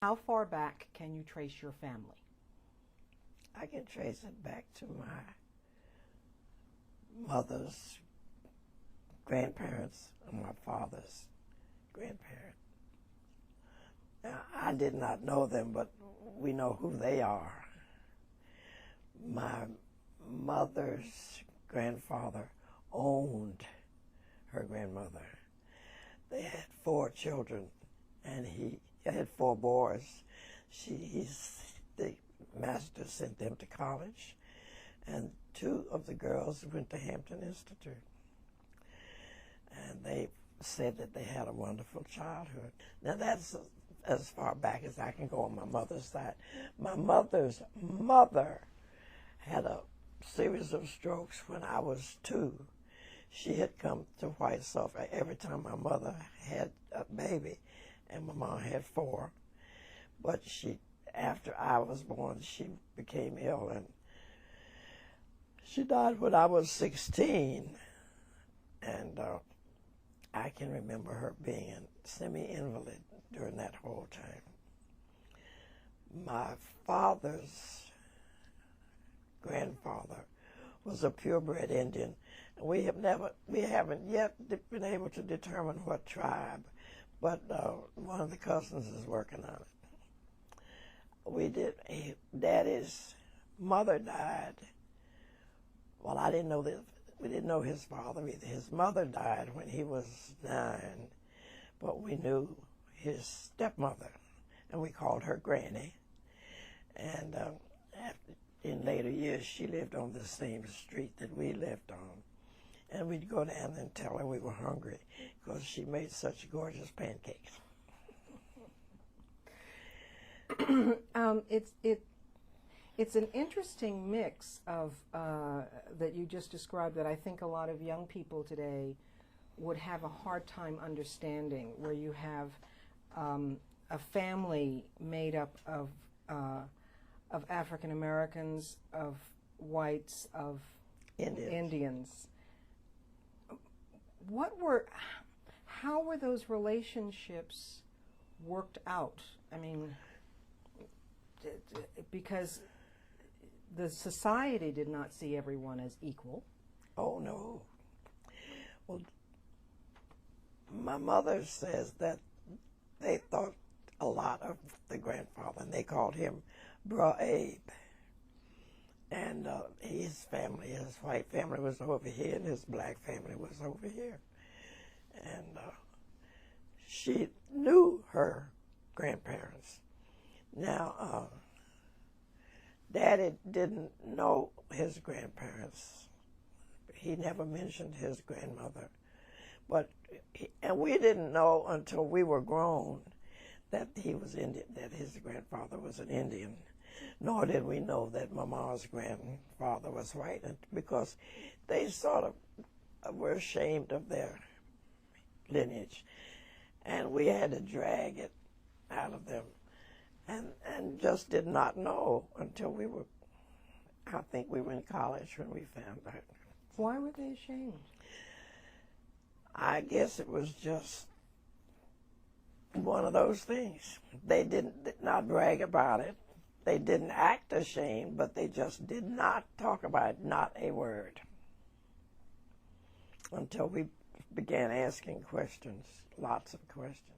How far back can you trace your family? I can trace it back to my mother's grandparents and my father's grandparents. Now, I did not know them, but we know who they are. My mother's grandfather owned her grandmother. They had 4 children, and he had 4 boys. The master sent them to college, and 2 of the girls went to Hampton Institute. And they said that they had a wonderful childhood. Now that's as far back as I can go on my mother's side. My mother's mother had a series of strokes when I was 2. She had come to White Sulphur every time my mother had a baby, and my mom had 4. But after I was born, she became ill, and she died when I was 16. And I can remember her being a semi-invalid during that whole time. My father's grandfather was a purebred Indian. We haven't yet been able to determine what tribe, but one of the cousins is working on it. Daddy's mother died. Well, I didn't know this. We didn't know his father either. His mother died when he was 9, but we knew his stepmother, and we called her Granny. And in later years, she lived on the same street that we lived on. And we'd go down and tell her we were hungry because she made such gorgeous pancakes. It's an interesting mix of that you just described that I think a lot of young people today would have a hard time understanding, where you have a family made up of African Americans, of whites, of Indians. How were those relationships worked out? I mean, because the society did not see everyone as equal. Oh, no. Well, my mother says that they thought a lot of the grandfather, and they called him Bra Abe. And his family, his white family was over here, and his black family was over here. And she knew her grandparents. Now, Daddy didn't know his grandparents. He never mentioned his grandmother. And we didn't know until we were grown that he was Indian, that his grandfather was an Indian. Nor did we know that Mama's grandfather was white, because they sort of were ashamed of their lineage. And we had to drag it out of them. And just did not know until I think we were in college when we found out. Why were they ashamed? I guess it was just one of those things. They did not brag about it. They didn't act ashamed, but they just did not talk about it, not a word, until we began asking questions, lots of questions.